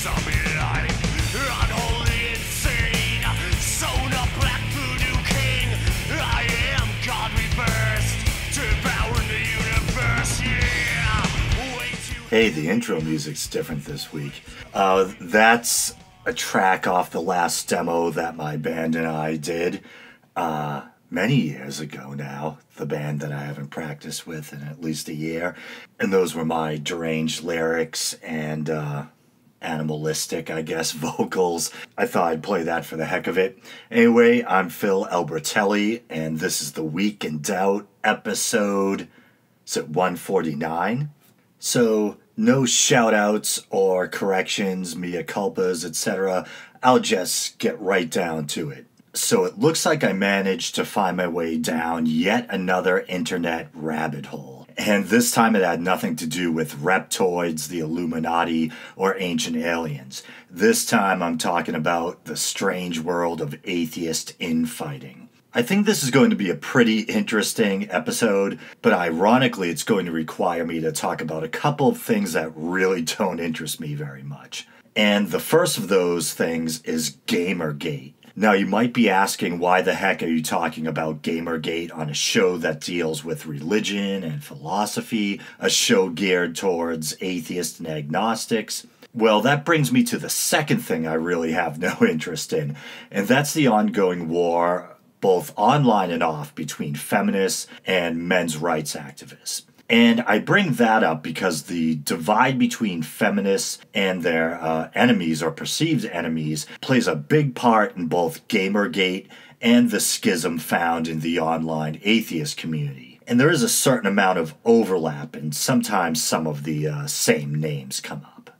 zombie like unholy, insane, sewn up black voodoo king. I am God reversed, devouring the universe. Yeah, way too. Hey, the intro music's different this week. That's a track off the last demo that my band and I did many years ago now. The band that I haven't practiced with in at least a year. And those were my deranged lyrics and animalistic, I guess, vocals. I thought I'd play that for the heck of it. Anyway, I'm Phil Albertelli, and this is the Week in Doubt episode. Is it 149? So, no shout-outs or corrections, mea culpas, etc. I'll just get right down to it. So it looks like I managed to find my way down yet another internet rabbit hole. And this time it had nothing to do with reptoids, the Illuminati, or ancient aliens. This time I'm talking about the strange world of atheist infighting. I think this is going to be a pretty interesting episode, but ironically it's going to require me to talk about a couple of things that really don't interest me very much. And the first of those things is Gamergate. Now you might be asking, why the heck are you talking about Gamergate on a show that deals with religion and philosophy, a show geared towards atheists and agnostics? Well, that brings me to the second thing I really have no interest in, and that's the ongoing war, both online and off, between feminists and men's rights activists. And I bring that up because the divide between feminists and their enemies or perceived enemies plays a big part in both Gamergate and the schism found in the online atheist community. And there is a certain amount of overlap, and sometimes some of the same names come up.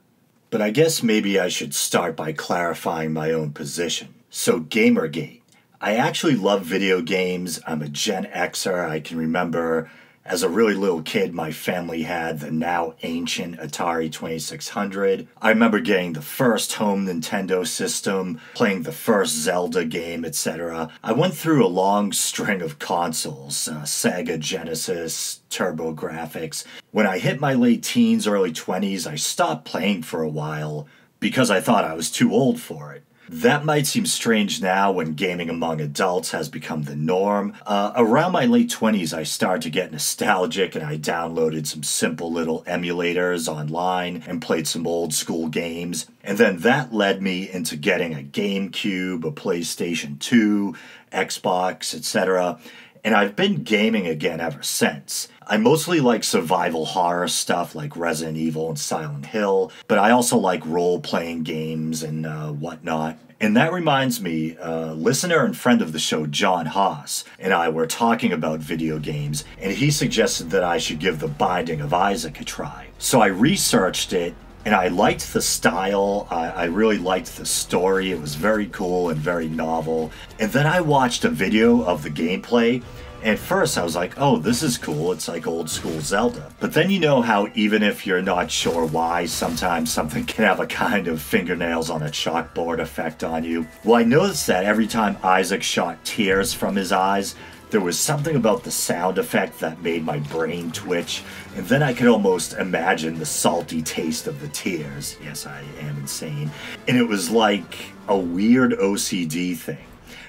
But I guess maybe I should start by clarifying my own position. So Gamergate. I actually love video games. I'm a Gen Xer. I can remember as a really little kid, my family had the now ancient Atari 2600. I remember getting the first home Nintendo system, playing the first Zelda game, etc. I went through a long string of consoles, Sega Genesis, TurboGrafx. When I hit my late teens, early 20s, I stopped playing for a while because I thought I was too old for it. That might seem strange now when gaming among adults has become the norm. Around my late 20s, I started to get nostalgic and I downloaded some simple little emulators online and played some old school games. And then that led me into getting a GameCube, a PlayStation 2, Xbox, etc. And I've been gaming again ever since. I mostly like survival horror stuff like Resident Evil and Silent Hill, but I also like role-playing games and whatnot. And that reminds me, listener and friend of the show, John Haas, and I were talking about video games, and he suggested that I should give The Binding of Isaac a try. So I researched it, and I liked the style, I really liked the story, it was very cool and very novel. And then I watched a video of the gameplay, and at first I was like, oh, this is cool, it's like old school Zelda. But then you know how even if you're not sure why, sometimes something can have a kind of fingernails on a chalkboard effect on you. Well, I noticed that every time Isaac shot tears from his eyes, there was something about the sound effect that made my brain twitch, and then I could almost imagine the salty taste of the tears. Yes, I am insane. And it was like a weird OCD thing.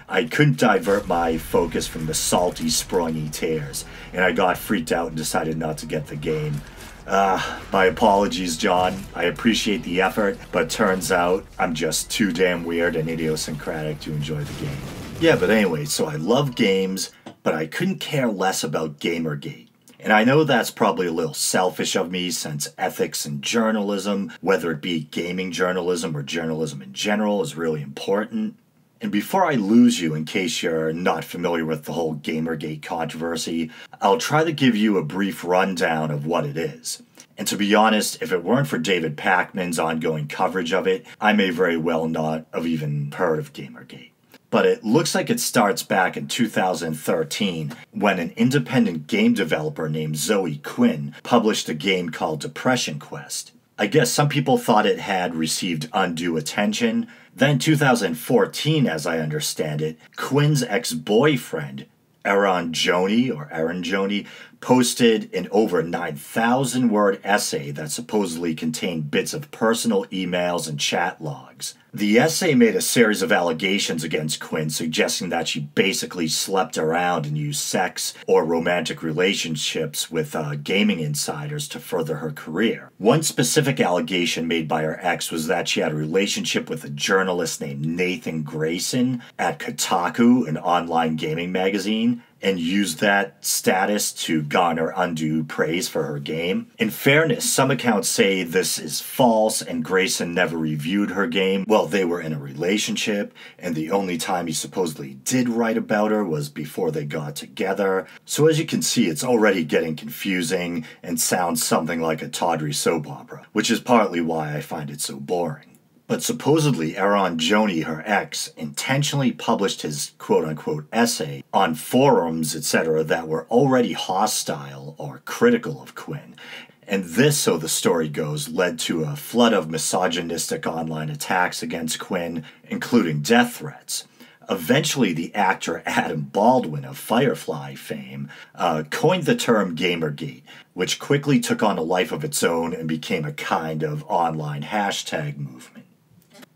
I couldn't divert my focus from the salty, springy tears, and I got freaked out and decided not to get the game. My apologies, John. I appreciate the effort, but turns out I'm just too damn weird and idiosyncratic to enjoy the game. Yeah, but anyway, so I love games, but I couldn't care less about Gamergate. And I know that's probably a little selfish of me since ethics and journalism, whether it be gaming journalism or journalism in general, is really important. And before I lose you, in case you're not familiar with the whole Gamergate controversy, I'll try to give you a brief rundown of what it is. And to be honest, if it weren't for David Pakman's ongoing coverage of it, I may very well not have even heard of Gamergate. But it looks like it starts back in 2013 when an independent game developer named Zoe Quinn published a game called Depression Quest. I guess some people thought it had received undue attention. Then 2014, as I understand it, Quinn's ex-boyfriend, Aaron Joni, posted an over 9,000 word essay that supposedly contained bits of personal emails and chat logs. The essay made a series of allegations against Quinn, suggesting that she basically slept around and used sex or romantic relationships with gaming insiders to further her career. One specific allegation made by her ex was that she had a relationship with a journalist named Nathan Grayson at Kotaku, an online gaming magazine, and used that status to garner undue praise for her game. In fairness, some accounts say this is false and Grayson never reviewed her game while they were in a relationship, and the only time he supposedly did write about her was before they got together. So as you can see, it's already getting confusing and sounds something like a tawdry soap opera, which is partly why I find it so boring. But supposedly, Aaron Joni, her ex, intentionally published his quote-unquote essay on forums, etc., that were already hostile or critical of Quinn. And this, so the story goes, led to a flood of misogynistic online attacks against Quinn, including death threats. Eventually, the actor Adam Baldwin of Firefly fame coined the term Gamergate, which quickly took on a life of its own and became a kind of online hashtag movement.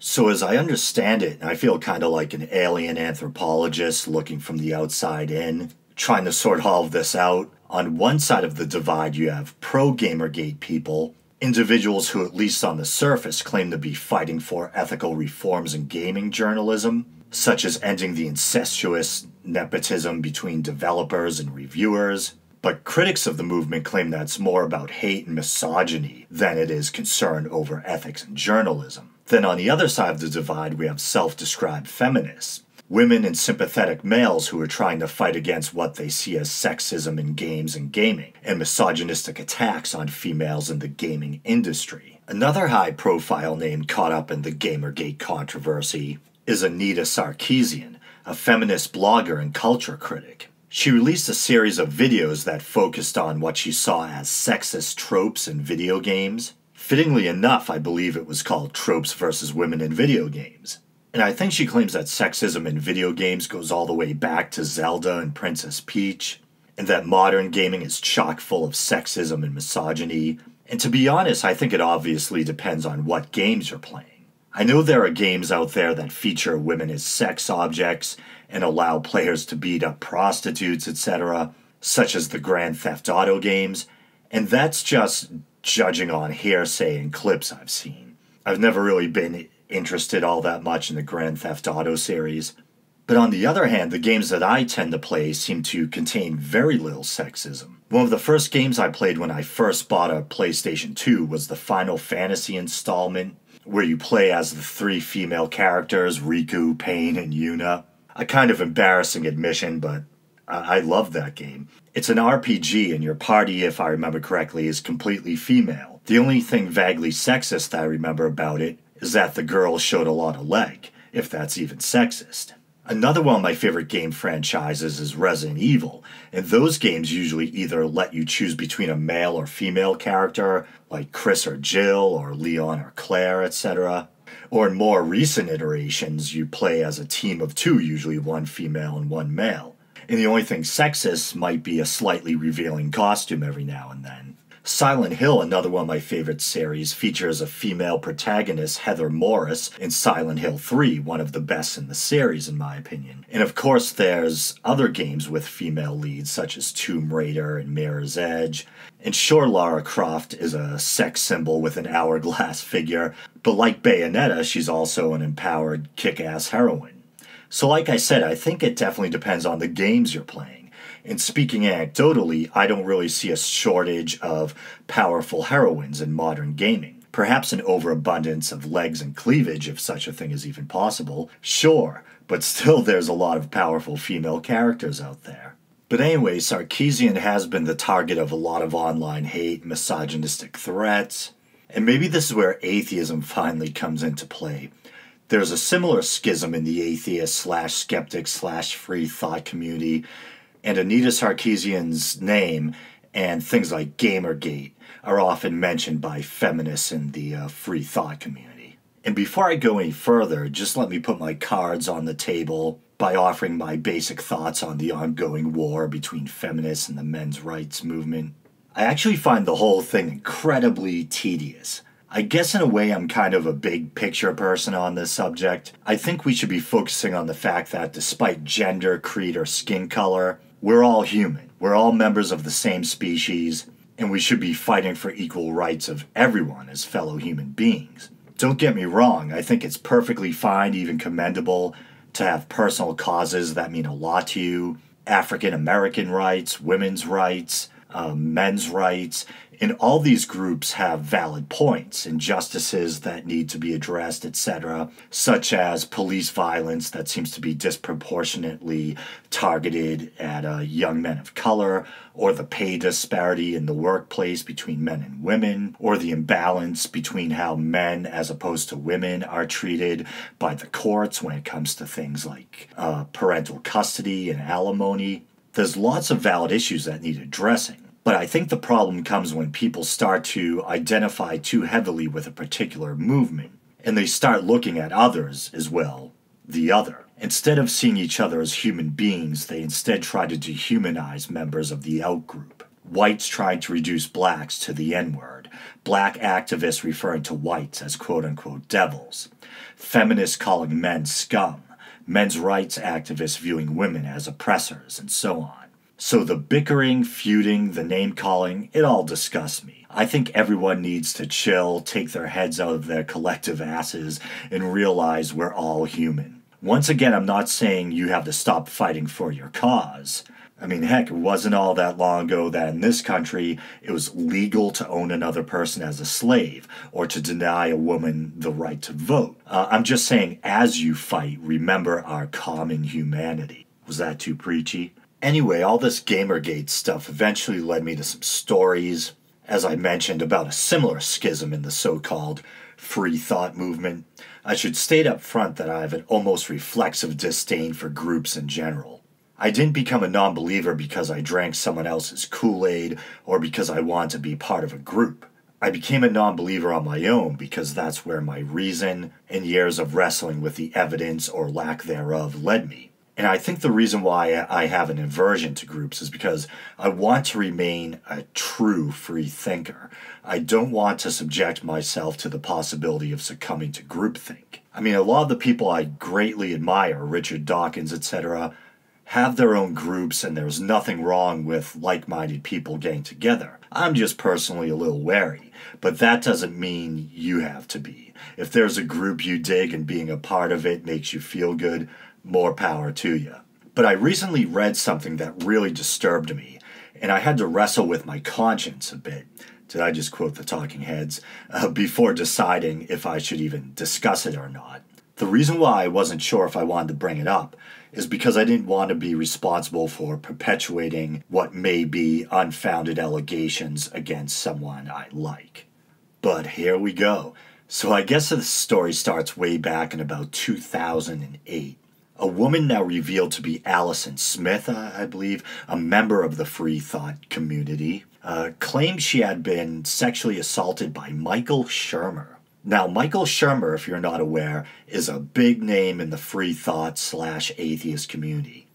So as I understand it, I feel kind of like an alien anthropologist looking from the outside in, trying to sort all of this out. On one side of the divide, you have pro-Gamergate people, individuals who, at least on the surface, claim to be fighting for ethical reforms in gaming journalism, such as ending the incestuous nepotism between developers and reviewers. But critics of the movement claim that it's more about hate and misogyny than it is concern over ethics and journalism. Then on the other side of the divide, we have self-described feminists, women and sympathetic males who are trying to fight against what they see as sexism in games and gaming, and misogynistic attacks on females in the gaming industry. Another high-profile name caught up in the Gamergate controversy is Anita Sarkeesian, a feminist blogger and culture critic. She released a series of videos that focused on what she saw as sexist tropes in video games. Fittingly enough, I believe it was called Tropes versus Women in Video Games. And I think she claims that sexism in video games goes all the way back to Zelda and Princess Peach, and that modern gaming is chock full of sexism and misogyny. And to be honest, I think it obviously depends on what games you're playing. I know there are games out there that feature women as sex objects and allow players to beat up prostitutes, etc., such as the Grand Theft Auto games, and that's just judging on hearsay and clips I've seen. I've never really been interested all that much in the Grand Theft Auto series. But on the other hand, the games that I tend to play seem to contain very little sexism. One of the first games I played when I first bought a PlayStation 2 was the Final Fantasy installment, where you play as the three female characters, Riku, Pain, and Yuna. A kind of embarrassing admission, but I love that game. It's an RPG, and your party, if I remember correctly, is completely female. The only thing vaguely sexist I remember about it is that the girl showed a lot of leg, if that's even sexist. Another one of my favorite game franchises is Resident Evil, and those games usually either let you choose between a male or female character, like Chris or Jill, or Leon or Claire, etc. Or in more recent iterations, you play as a team of two, usually one female and one male. And the only thing sexist might be a slightly revealing costume every now and then. Silent Hill, another one of my favorite series, features a female protagonist, Heather Morris, in Silent Hill 3, one of the best in the series in my opinion. And of course there's other games with female leads such as Tomb Raider and Mirror's Edge. And sure, Lara Croft is a sex symbol with an hourglass figure, but like Bayonetta, she's also an empowered, kick-ass heroine. So like I said, I think it definitely depends on the games you're playing. And speaking anecdotally, I don't really see a shortage of powerful heroines in modern gaming. Perhaps an overabundance of legs and cleavage, if such a thing is even possible. Sure, but still there's a lot of powerful female characters out there. But anyway, Sarkeesian has been the target of a lot of online hate, misogynistic threats, and maybe this is where atheism finally comes into play. There's a similar schism in the atheist/skeptic/free thought community, and Anita Sarkeesian's name and things like Gamergate are often mentioned by feminists in the free thought community. And before I go any further, just let me put my cards on the table. by offering my basic thoughts on the ongoing war between feminists and the men's rights movement. I actually find the whole thing incredibly tedious. I guess in a way I'm kind of a big picture person on this subject. I think we should be focusing on the fact that despite gender, creed, or skin color, we're all human. We're all members of the same species, and we should be fighting for equal rights of everyone as fellow human beings. Don't get me wrong, I think it's perfectly fine, even commendable, to have personal causes that mean a lot to you. African American rights, women's rights, men's rights, and all these groups have valid points, injustices that need to be addressed, etc., such as police violence that seems to be disproportionately targeted at young men of color, or the pay disparity in the workplace between men and women, or the imbalance between how men as opposed to women are treated by the courts when it comes to things like parental custody and alimony. There's lots of valid issues that need addressing. But I think the problem comes when people start to identify too heavily with a particular movement, and they start looking at others as well, the other. Instead of seeing each other as human beings, they instead try to dehumanize members of the out-group. Whites trying to reduce blacks to the N-word, black activists referring to whites as quote-unquote devils, feminists calling men scum, men's rights activists viewing women as oppressors, and so on. So the bickering, feuding, the name-calling, it all disgusts me. I think everyone needs to chill, take their heads out of their collective asses, and realize we're all human. Once again, I'm not saying you have to stop fighting for your cause. I mean, heck, it wasn't all that long ago that in this country it was legal to own another person as a slave, or to deny a woman the right to vote. I'm just saying, as you fight, remember our common humanity. Was that too preachy? Anyway, all this Gamergate stuff eventually led me to some stories, as I mentioned, about a similar schism in the so-called free thought movement. I should state up front that I have an almost reflexive disdain for groups in general. I didn't become a non-believer because I drank someone else's Kool-Aid or because I wanted to be part of a group. I became a non-believer on my own because that's where my reason and years of wrestling with the evidence or lack thereof led me. And I think the reason why I have an aversion to groups is because I want to remain a true free thinker. I don't want to subject myself to the possibility of succumbing to groupthink. I mean, a lot of the people I greatly admire, Richard Dawkins, etc., have their own groups, and there's nothing wrong with like-minded people getting together. I'm just personally a little wary, but that doesn't mean you have to be. If there's a group you dig and being a part of it makes you feel good, more power to you. But I recently read something that really disturbed me, and I had to wrestle with my conscience a bit. Did I just quote the Talking Heads? Before deciding if I should even discuss it or not. The reason why I wasn't sure if I wanted to bring it up is because I didn't want to be responsible for perpetuating what may be unfounded allegations against someone I like. But here we go. So I guess the story starts way back in about 2008. A woman now revealed to be Allison Smith, I believe, a member of the free thought community, claimed she had been sexually assaulted by Michael Shermer. Now, Michael Shermer, if you're not aware, is a big name in the free thought / atheist community.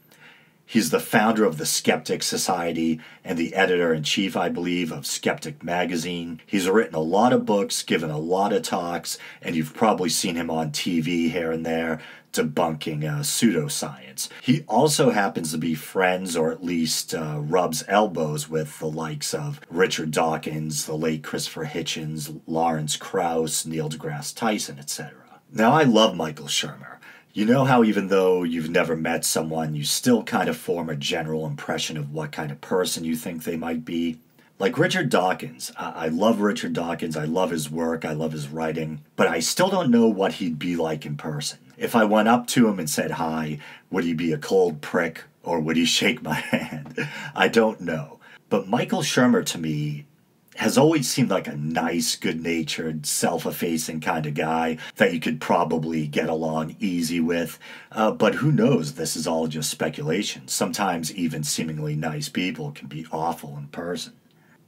He's the founder of the Skeptic Society and the editor-in-chief, I believe, of Skeptic Magazine. He's written a lot of books, given a lot of talks, and you've probably seen him on TV here and there debunking pseudoscience. He also happens to be friends, or at least rubs elbows with the likes of Richard Dawkins, the late Christopher Hitchens, Lawrence Krauss, Neil deGrasse Tyson, etc. Now, I love Michael Shermer. You know how even though you've never met someone, you still kind of form a general impression of what kind of person you think they might be? Like Richard Dawkins. I love Richard Dawkins, I love his work, I love his writing, but I still don't know what he'd be like in person. If I went up to him and said hi, would he be a cold prick or would he shake my hand? I don't know. But Michael Shermer to me has always seemed like a nice, good-natured, self-effacing kind of guy that you could probably get along easy with. But who knows? This is all just speculation. Sometimes even seemingly nice people can be awful in person.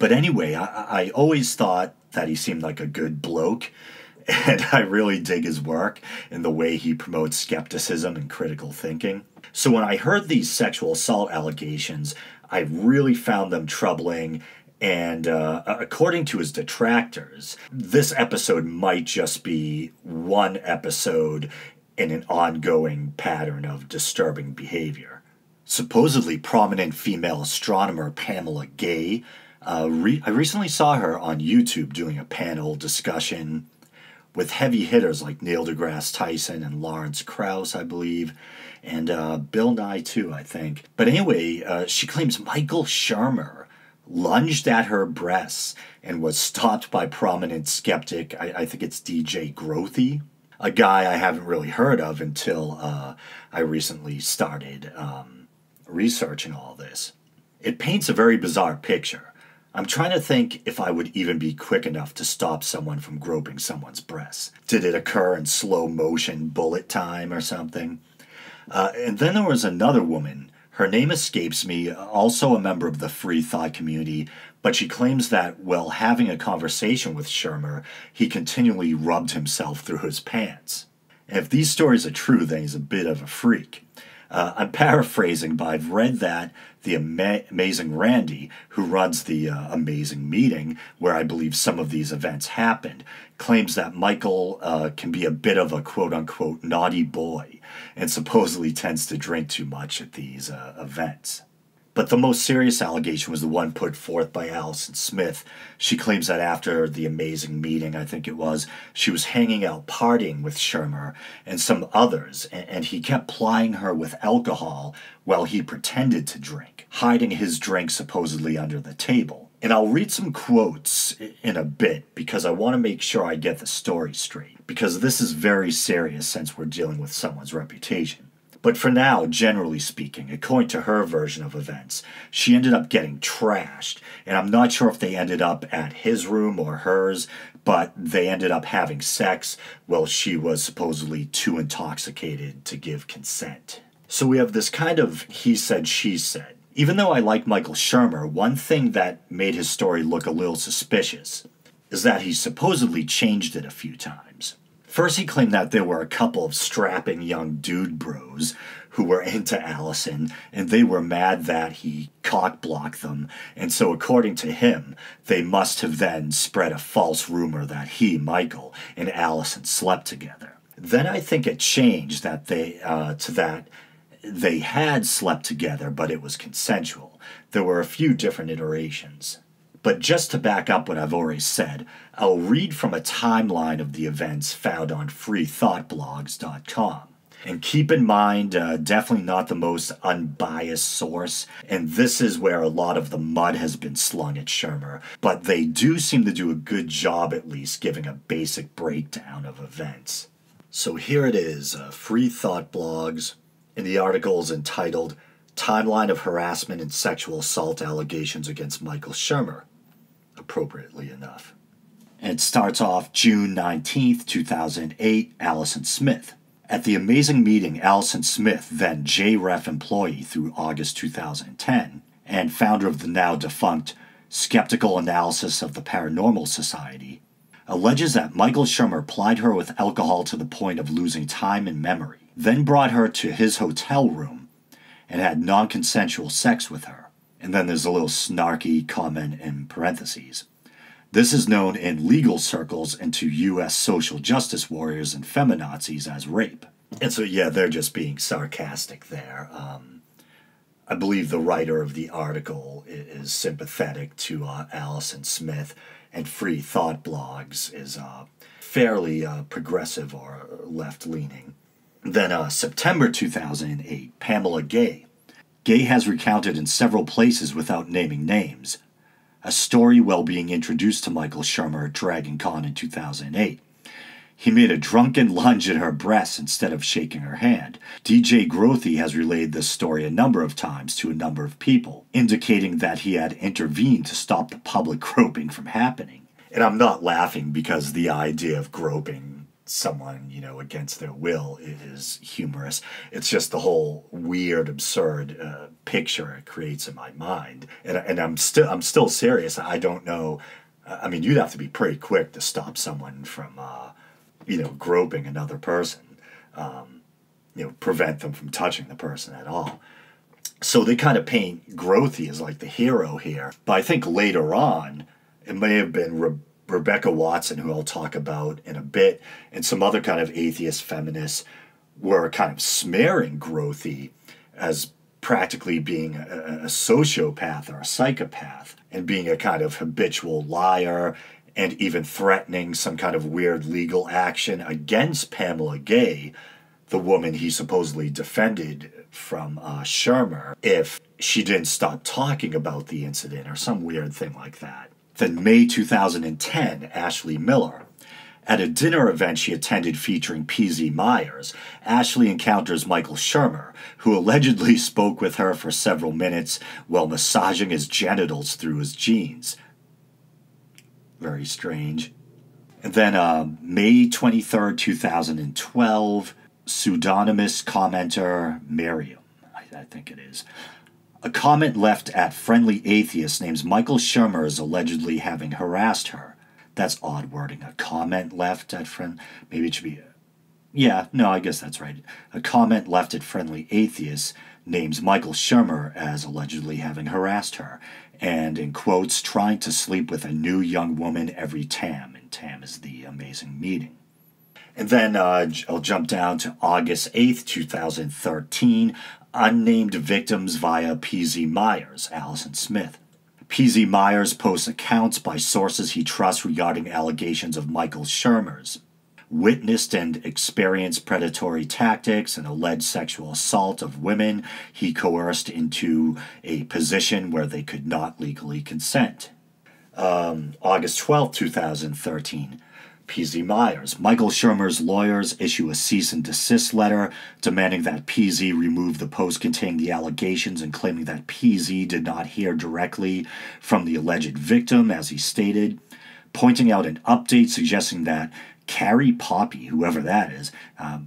But anyway, I always thought that he seemed like a good bloke. and I really dig his work and the way he promotes skepticism and critical thinking. So when I heard these sexual assault allegations, I really found them troubling, and according to his detractors, this episode might just be one episode in an ongoing pattern of disturbing behavior. Supposedly prominent female astronomer Pamela Gay, I recently saw her on YouTube doing a panel discussion with heavy hitters like Neil deGrasse Tyson and Lawrence Krauss, I believe, and Bill Nye too, I think. But anyway, she claims Michael Shermer lunged at her breasts and was stopped by prominent skeptic, I think it's DJ Grothy, a guy I haven't really heard of until I recently started researching all this. It paints a very bizarre picture. I'm trying to think if I would even be quick enough to stop someone from groping someone's breasts. Did it occur in slow motion bullet time or something? And then there was another woman. Her name escapes me, also a member of the free thought community, but she claims that while having a conversation with Shermer, he continually rubbed himself through his pants. And if these stories are true, then he's a bit of a freak. I'm paraphrasing, but I've read that the Amazing Randy, who runs the Amazing Meeting, where I believe some of these events happened, claims that Michael can be a bit of a quote-unquote naughty boy and supposedly tends to drink too much at these events. But the most serious allegation was the one put forth by Allison Smith. She claims that after the Amazing Meeting, I think it was, she was hanging out partying with Shermer and some others, and he kept plying her with alcohol while he pretended to drink, hiding his drink supposedly under the table. And I'll read some quotes in a bit because I want to make sure I get the story straight, because this is very serious since we're dealing with someone's reputation. But for now, generally speaking, according to her version of events, she ended up getting trashed, and I'm not sure if they ended up at his room or hers, but they ended up having sex while she was supposedly too intoxicated to give consent. So we have this kind of he said, she said. Even though I like Michael Shermer, one thing that made his story look a little suspicious is that he supposedly changed it a few times. First, he claimed that there were a couple of strapping young dude bros who were into Allison, and they were mad that he cock-blocked them, and so according to him, they must have then spread a false rumor that he, Michael, and Allison slept together. Then I think it changed that they had slept together, but it was consensual. There were a few different iterations. But just to back up what I've already said, I'll read from a timeline of the events found on freethoughtblogs.com. And keep in mind, definitely not the most unbiased source, and this is where a lot of the mud has been slung at Shermer, but they do seem to do a good job at least giving a basic breakdown of events. So here it is, Free Thought Blogs, and the article is entitled Timeline of Harassment and Sexual Assault Allegations Against Michael Shermer, appropriately enough. And it starts off June 19th, 2008, Allison Smith. At the Amazing Meeting, Allison Smith, then JREF employee through August 2010, and founder of the now defunct Skeptical Analysis of the Paranormal Society, alleges that Michael Shermer plied her with alcohol to the point of losing time and memory, then brought her to his hotel room and had non-consensual sex with her. And then there's a little snarky comment in parentheses. This is known in legal circles and to U.S. social justice warriors and feminazis as rape. And so, yeah, they're just being sarcastic there. I believe the writer of the article is sympathetic to Allison Smith, and Free Thought Blogs is fairly progressive or left-leaning. Then September 2008, Pamela Gay. Gay has recounted in several places without naming names a story while being introduced to Michael Shermer at Dragon Con in 2008. He made a drunken lunge at her breasts instead of shaking her hand. DJ Grothy has relayed this story a number of times to a number of people, indicating that he had intervened to stop the public groping from happening. And I'm not laughing because the idea of groping someone, against their will is humorous. It's just the whole weird, absurd picture it creates in my mind. And I'm still serious. I don't know. I mean, you'd have to be pretty quick to stop someone from groping another person, prevent them from touching the person at all. So they kind of paint Grothy as like the hero here. But I think later on, it may have been Rebecca Watson, who I'll talk about in a bit, and some other kind of atheist feminists were kind of smearing Grothy as practically being a sociopath or a psychopath, and being a kind of habitual liar, and even threatening some kind of weird legal action against Pamela Gay, the woman he supposedly defended from Shermer, if she didn't stop talking about the incident or some weird thing like that. Then May 2010, Ashley Miller. At a dinner event she attended featuring P.Z. Myers, Ashley encounters Michael Shermer, who allegedly spoke with her for several minutes while massaging his genitals through his jeans. Very strange. And then May 23rd, 2012, pseudonymous commenter Miriam, I think it is. A comment left at Friendly Atheist names Michael Shermer as allegedly having harassed her. That's odd wording. A comment left at maybe it should be I guess that's right. A comment left at Friendly Atheist names Michael Shermer as allegedly having harassed her, and in quotes, trying to sleep with a new young woman every TAM, and TAM is the amazing meeting. And then I'll jump down to August 8th, 2013, unnamed victims via P.Z. Myers, Allison Smith. P.Z. Myers posts accounts by sources he trusts regarding allegations of Michael Shermer's witnessed and experienced predatory tactics and alleged sexual assault of women he coerced into a position where they could not legally consent. August 12, 2013, P.Z. Myers. Michael Shermer's lawyers issue a cease and desist letter demanding that P.Z. remove the post containing the allegations and claiming that P.Z. did not hear directly from the alleged victim, as he stated, pointing out an update suggesting that Carrie Poppy, whoever that is,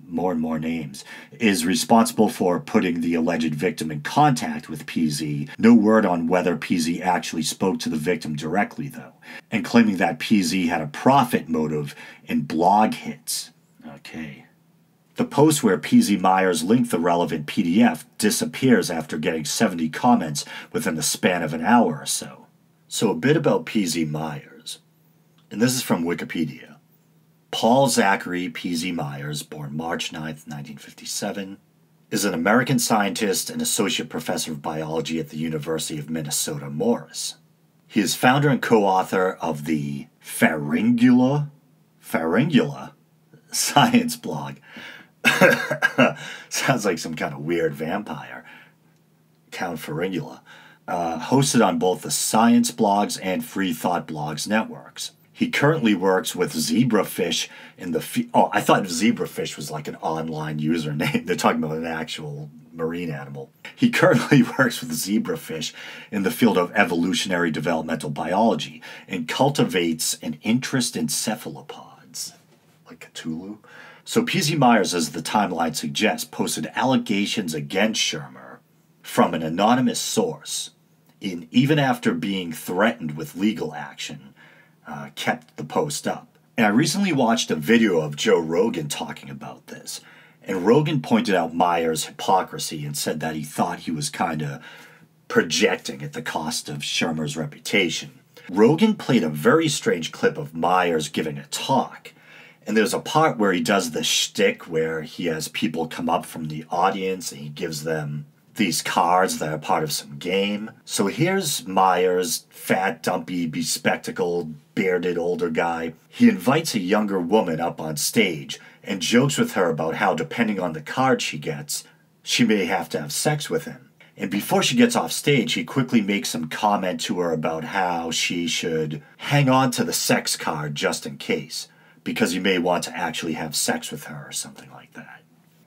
more and more names, is responsible for putting the alleged victim in contact with PZ. No word on whether PZ actually spoke to the victim directly, though, and claiming that PZ had a profit motive in blog hits. Okay. The post where PZ Myers linked the relevant PDF disappears after getting 70 comments within the span of an hour or so. So a bit about PZ Myers, and this is from Wikipedia. Paul Zachary P.Z. Myers, born March 9, 1957, is an American scientist and associate professor of biology at the University of Minnesota Morris. He is founder and co-author of the Pharyngula science blog. Sounds like some kind of weird vampire. Count Pharyngula. Hosted on both the Science Blogs and Free Thought Blogs networks. He currently works with Zebrafish in the... I thought Zebrafish was like an online username. They're talking about an actual marine animal. He currently works with Zebrafish in the field of evolutionary developmental biology and cultivates an interest in cephalopods. Like Cthulhu. So P.Z. Myers, as the timeline suggests, posted allegations against Shermer from an anonymous source, even after being threatened with legal action. Kept the post up. And I recently watched a video of Joe Rogan talking about this, and Rogan pointed out Myers' hypocrisy and said that he thought he was kind of projecting at the cost of Shermer's reputation. Rogan played a very strange clip of Myers giving a talk, and there's a part where he does the shtick where he has people come up from the audience and he gives them these cards that are part of some game. So here's Myers, fat, dumpy, bespectacled, bearded older guy. He invites a younger woman up on stage and jokes with her about how, depending on the card she gets, she may have to have sex with him. And before she gets off stage, he quickly makes some comment to her about how she should hang on to the sex card just in case, because he may want to actually have sex with her or something like that.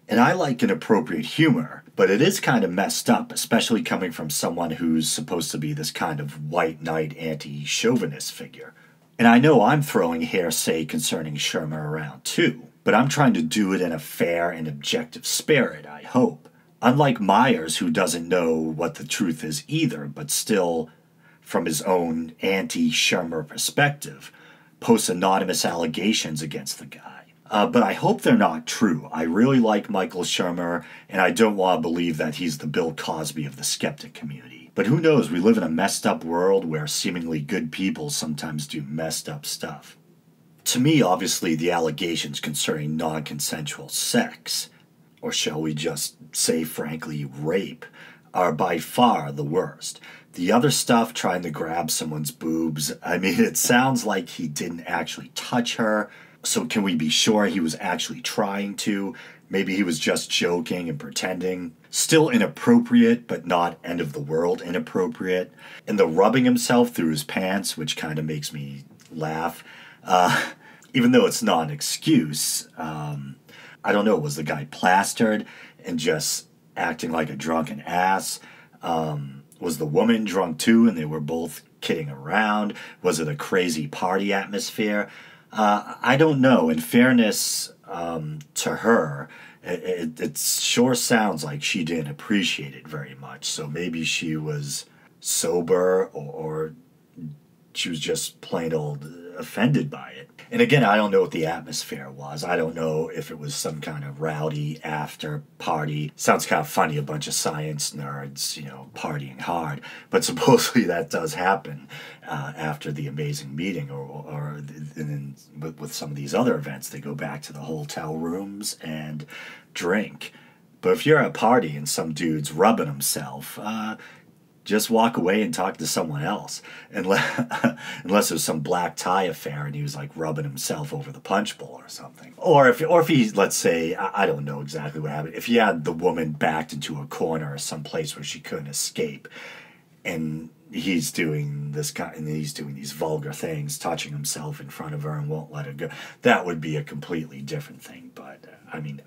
And I like inappropriate humor, but it is kind of messed up, especially coming from someone who's supposed to be this kind of white knight anti-chauvinist figure. And I know I'm throwing hearsay concerning Shermer around too, but I'm trying to do it in a fair and objective spirit, I hope. Unlike Myers, who doesn't know what the truth is either, but still, from his own anti-Shermer perspective, posts anonymous allegations against the guy. But I hope they're not true. I really like Michael Shermer, and I don't want to believe that he's the Bill Cosby of the skeptic community. But who knows, we live in a messed up world where seemingly good people sometimes do messed up stuff. To me, obviously, the allegations concerning non-consensual sex, or shall we just say frankly, rape, are by far the worst. The other stuff, trying to grab someone's boobs, I mean, it sounds like he didn't actually touch her. So can we be sure he was actually trying to? Maybe he was just joking and pretending. Still inappropriate, but not end of the world inappropriate. And the rubbing himself through his pants, which kind of makes me laugh. Even though it's not an excuse, I don't know, was the guy plastered and just acting like a drunken ass? Was the woman drunk too and they were both kidding around? Was it a crazy party atmosphere? I don't know. In fairness to her, it sure sounds like she didn't appreciate it very much. So maybe she was sober or she was just plain old offended by it. And again, I don't know what the atmosphere was. I don't know if it was some kind of rowdy after party. Sounds kind of funny, a bunch of science nerds, partying hard. But supposedly that does happen after the amazing meeting, or then with some of these other events, they go back to the hotel rooms and drink. But if you're at a party and some dude's rubbing himself, just walk away and talk to someone else. Unless it was some black tie affair and he was like rubbing himself over the punch bowl or something. Or if he, let's say, I don't know exactly what happened. If he had the woman backed into a corner or some place where she couldn't escape, and he's doing these vulgar things, touching himself in front of her and won't let her go, that would be a completely different thing. But I mean,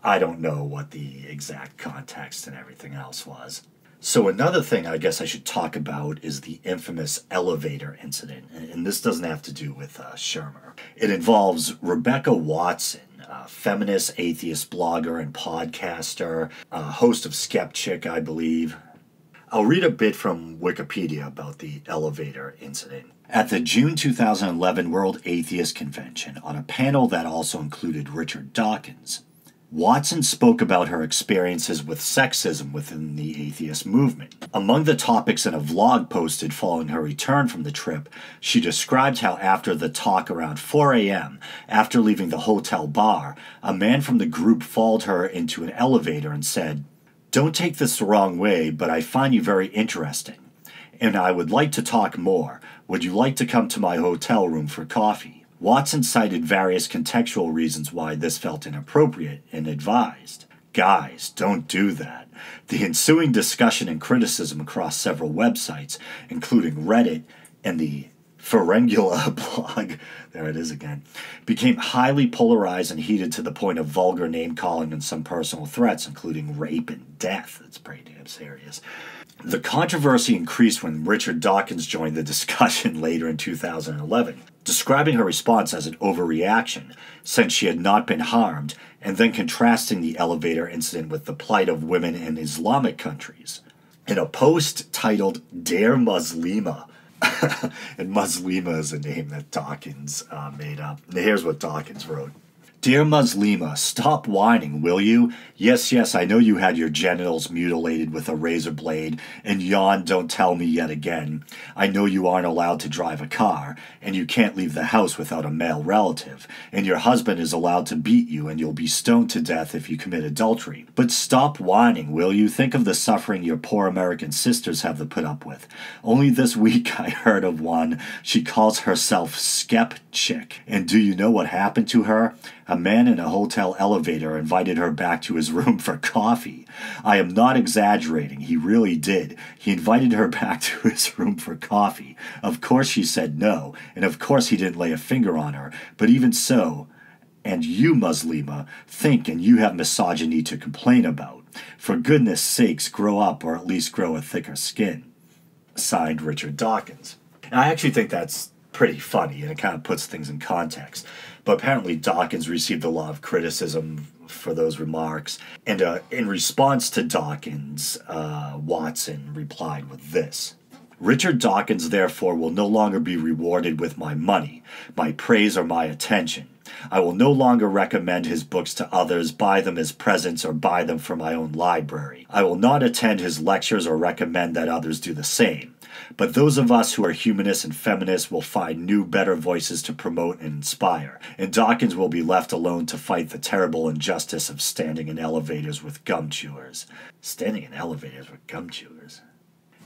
I don't know what the exact context and everything else was. So another thing I guess I should talk about is the infamous elevator incident, and this doesn't have to do with Shermer. It involves Rebecca Watson, a feminist, atheist blogger and podcaster, host of Skepchick, I believe. I'll read a bit from Wikipedia about the elevator incident. At the June 2011 World Atheist Convention, on a panel that also included Richard Dawkins, Watson spoke about her experiences with sexism within the atheist movement. Among the topics in a vlog posted following her return from the trip, she described how after the talk around 4 a.m., after leaving the hotel bar, a man from the group followed her into an elevator and said, "Don't take this the wrong way, but I find you very interesting, and I would like to talk more. Would you like to come to my hotel room for coffee?" Watson cited various contextual reasons why this felt inappropriate and advised, "Guys, don't do that." The ensuing discussion and criticism across several websites, including Reddit and the Ferengula blog, there it is again, became highly polarized and heated to the point of vulgar name-calling and some personal threats, including rape and death. It's pretty damn serious. The controversy increased when Richard Dawkins joined the discussion later in 2011, describing her response as an overreaction, since she had not been harmed, and then contrasting the elevator incident with the plight of women in Islamic countries. In a post titled "Dear Muslima," and Muslima is a name that Dawkins made up. And here's what Dawkins wrote. "Dear Muslima, stop whining, will you? Yes, I know you had your genitals mutilated with a razor blade, and yawn, don't tell me yet again. I know you aren't allowed to drive a car, and you can't leave the house without a male relative, and your husband is allowed to beat you, and you'll be stoned to death if you commit adultery. But stop whining, will you? Think of the suffering your poor American sisters have to put up with. Only this week I heard of one. She calls herself Skepchick, and do you know what happened to her? A man in a hotel elevator invited her back to his room for coffee. I am not exaggerating, he really did. He invited her back to his room for coffee. Of course she said no, and of course he didn't lay a finger on her, but even so, and you, Muslima, think and you have misogyny to complain about. For goodness sakes, grow up, or at least grow a thicker skin." Signed, Richard Dawkins. And I actually think that's pretty funny, and it kind of puts things in context. But apparently Dawkins received a lot of criticism for those remarks, and in response to Dawkins, Watson replied with this. "Richard Dawkins, therefore, will no longer be rewarded with my money, my praise, or my attention. I will no longer recommend his books to others, buy them as presents, or buy them from my own library. I will not attend his lectures or recommend that others do the same. But those of us who are humanists and feminists will find new, better voices to promote and inspire, and Dawkins will be left alone to fight the terrible injustice of standing in elevators with gum chewers. Standing in elevators with gum chewers?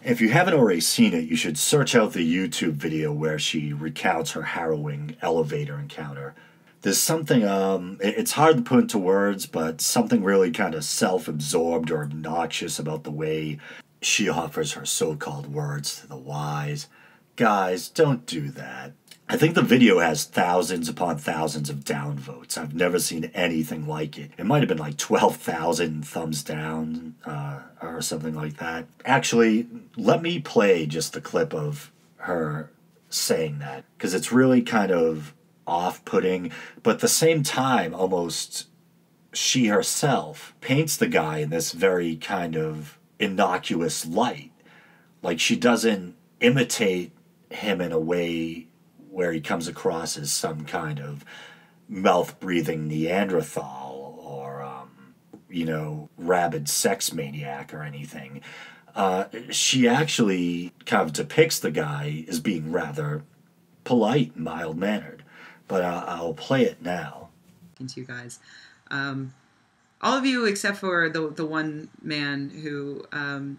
If you haven't already seen it, you should search out the YouTube video where she recounts her harrowing elevator encounter. There's something, it's hard to put into words, but something really kind of self-absorbed or obnoxious about the way she offers her so-called words to the wise. Guys, don't do that. I think the video has thousands upon thousands of downvotes. I've never seen anything like it. It might have been like 12,000 thumbs down or something like that. Actually, let me play just a clip of her saying that, because it's really kind of off-putting, but at the same time, almost she herself paints the guy in this very kind of innocuous light. Like, she doesn't imitate him in a way where he comes across as some kind of mouth-breathing Neanderthal or, rabid sex maniac or anything. She actually kind of depicts the guy as being rather polite and mild-mannered. But I'll play it now. To you guys. All of you except for the one man who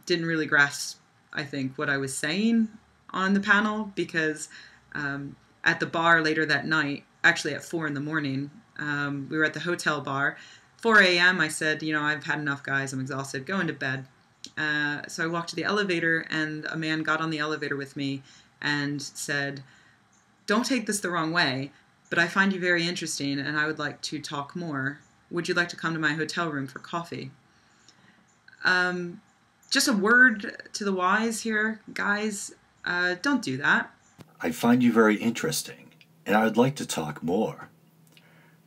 didn't really grasp, I think, what I was saying on the panel, because at the bar later that night, actually at 4 in the morning, we were at the hotel bar. 4 a.m. I said, I've had enough, guys. I'm exhausted. Going to bed. So I walked to the elevator, and a man got on the elevator with me and said, "Don't take this the wrong way, but I find you very interesting, and I would like to talk more. Would you like to come to my hotel room for coffee?" Just a word to the wise here, guys. Don't do that. I find you very interesting, and I would like to talk more.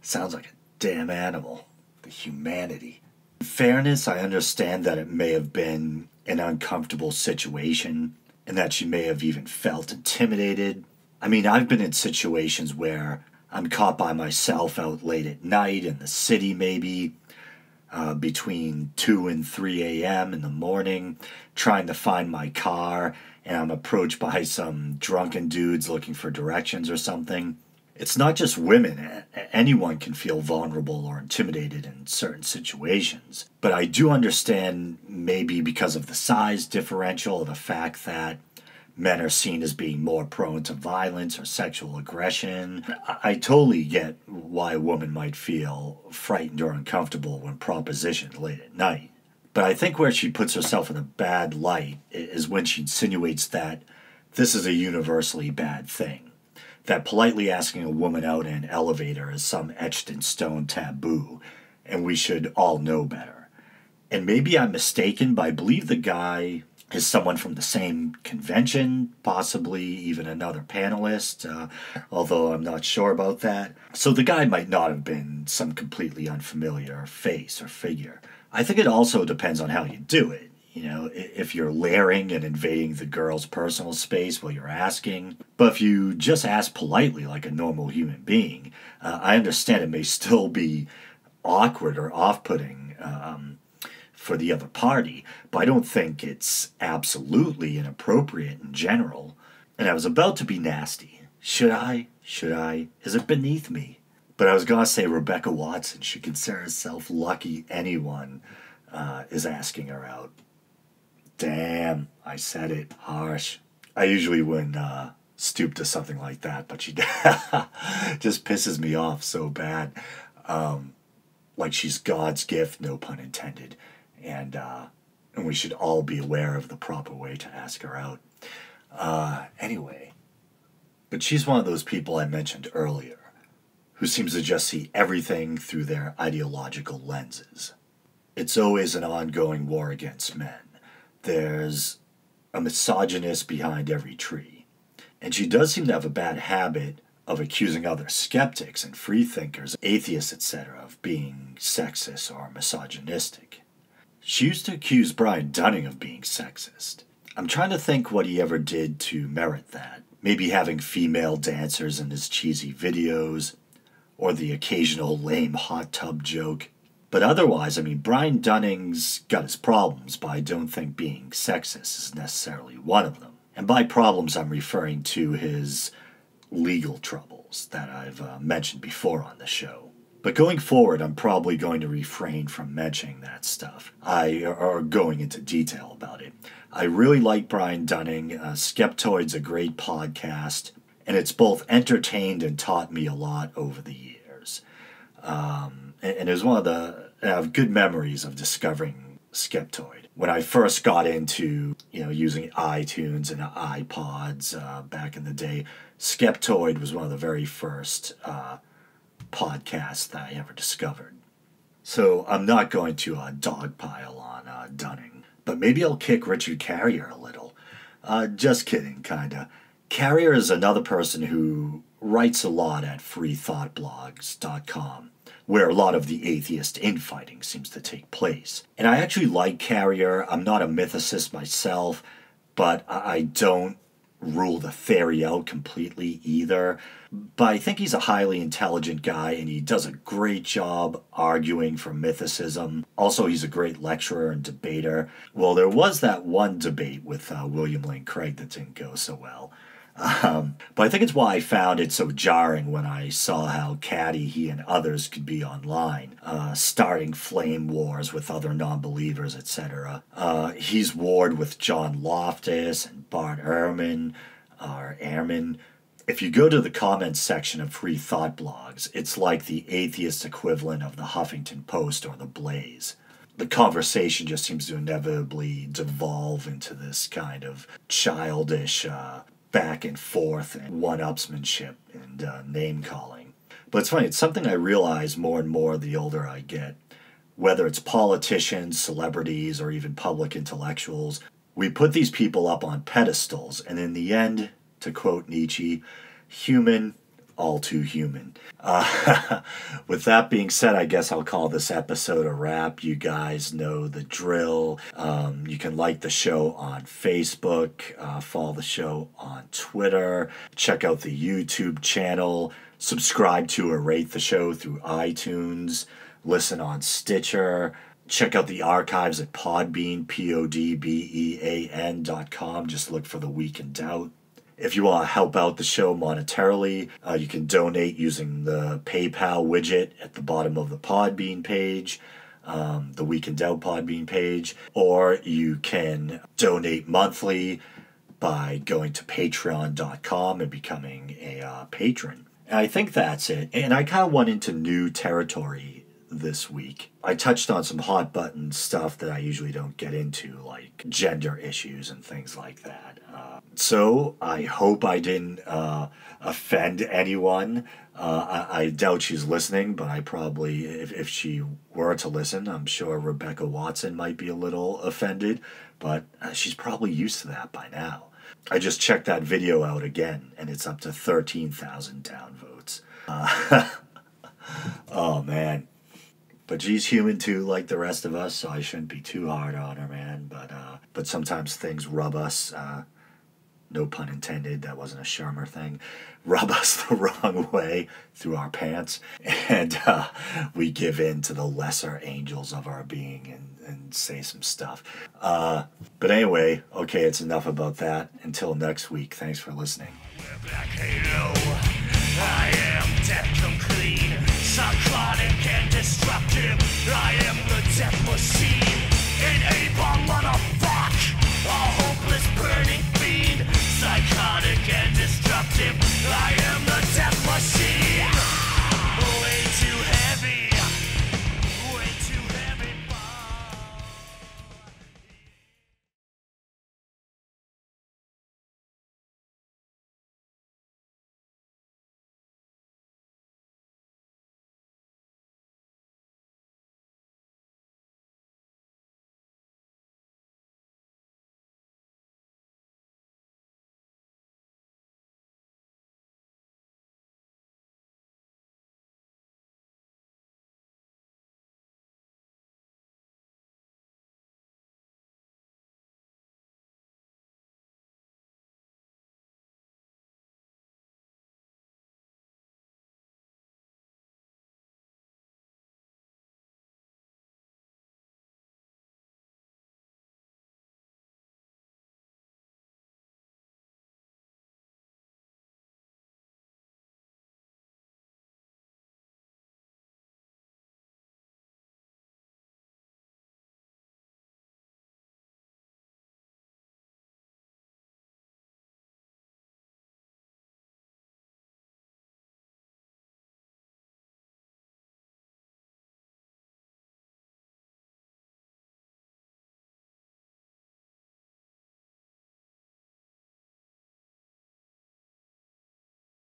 Sounds like a damn animal. The humanity. In fairness, I understand that it may have been an uncomfortable situation, and that she may have even felt intimidated. I mean, I've been in situations where I'm caught by myself out late at night in the city, maybe, between 2 and 3 a.m. in the morning, trying to find my car, and I'm approached by some drunken dudes looking for directions or something. It's not just women. Anyone can feel vulnerable or intimidated in certain situations. But I do understand, maybe because of the size differential, the fact that men are seen as being more prone to violence or sexual aggression. I totally get why a woman might feel frightened or uncomfortable when propositioned late at night. But I think where she puts herself in a bad light is when she insinuates that this is a universally bad thing. That politely asking a woman out in an elevator is some etched-in-stone taboo, and we should all know better. And maybe I'm mistaken, but I believe the guy is someone from the same convention, possibly even another panelist, although I'm not sure about that. So the guy might not have been some completely unfamiliar face or figure. I think it also depends on how you do it. If you're leering and invading the girl's personal space while you're asking. But if you just ask politely like a normal human being, I understand it may still be awkward or off-putting for the other party, but I don't think it's absolutely inappropriate in general. And I was about to be nasty. Should I? Is it beneath me? But I was going to say Rebecca Watson should consider herself lucky anyone is asking her out. Damn, I said it. Harsh. I usually wouldn't stoop to something like that, but she just pisses me off so bad. Like she's God's gift, no pun intended. And we should all be aware of the proper way to ask her out. Anyway. But she's one of those people I mentioned earlier, who seems to just see everything through their ideological lenses. It's always an ongoing war against men. There's a misogynist behind every tree. And she does seem to have a bad habit of accusing other skeptics and freethinkers, atheists, etc., of being sexist or misogynistic. She used to accuse Brian Dunning of being sexist. I'm trying to think what he ever did to merit that. Maybe having female dancers in his cheesy videos, or the occasional lame hot tub joke. But otherwise, I mean, Brian Dunning's got his problems, but I don't think being sexist is necessarily one of them. And by problems, I'm referring to his legal troubles that I've mentioned before on the show. But going forward, I'm probably going to refrain from mentioning that stuff, or going into detail about it. I really like Brian Dunning. Skeptoid's a great podcast, and it's both entertained and taught me a lot over the years. And it was one of the I have good memories of discovering Skeptoid. When I first got into using iTunes and iPods back in the day, Skeptoid was one of the very first podcasts that I ever discovered. So I'm not going to dogpile on Dunning, but maybe I'll kick Richard Carrier a little. Just kidding, kinda. Carrier is another person who writes a lot at freethoughtblogs.com, where a lot of the atheist infighting seems to take place. And I actually like Carrier. I'm not a mythicist myself, but I don't rule the theory out completely either. But I think he's a highly intelligent guy, and he does a great job arguing for mythicism. Also, he's a great lecturer and debater. Well, there was that one debate with William Lane Craig that didn't go so well. But I think it's why I found it so jarring when I saw how catty he and others could be online, starting flame wars with other non-believers, etc. He's warred with John Loftus and Bart Ehrman. If you go to the comments section of Free Thought Blogs, it's like the atheist equivalent of the Huffington Post or the Blaze. The conversation just seems to inevitably devolve into this kind of childish back and forth and one-upsmanship and name-calling. But it's funny, it's something I realize more and more the older I get. Whether it's politicians, celebrities, or even public intellectuals, we put these people up on pedestals, and in the end, to quote Nietzsche, human, all too human. With that being said, I guess I'll call this episode a wrap. You guys know the drill. You can like the show on Facebook, follow the show on Twitter, check out the YouTube channel, subscribe to or rate the show through iTunes, listen on Stitcher, check out the archives at Podbean, podbean.com. Just look for The Week in Doubt. If you want to help out the show monetarily, you can donate using the PayPal widget at the bottom of the Podbean page, the Week in Doubt Podbean page, or you can donate monthly by going to patreon.com and becoming a patron. And I think that's it. And I kind of went into new territory this week. I touched on some hot button stuff that I usually don't get into, like gender issues and things like that. So I hope I didn't offend anyone. I doubt she's listening, but I probably, if she were to listen, I'm sure Rebecca Watson might be a little offended, but she's probably used to that by now. I just checked that video out again, and it's up to 13,000 downvotes. Oh, man. But she's human too, like the rest of us, so I shouldn't be too hard on her, man. But sometimes things rub us, no pun intended, that wasn't a Shermer thing, rub us the wrong way through our pants, and we give in to the lesser angels of our being and say some stuff. But anyway, okay, it's enough about that. Until next week, thanks for listening. Black Halo, I am death come clean, psychotic and destructive, I am the death machine.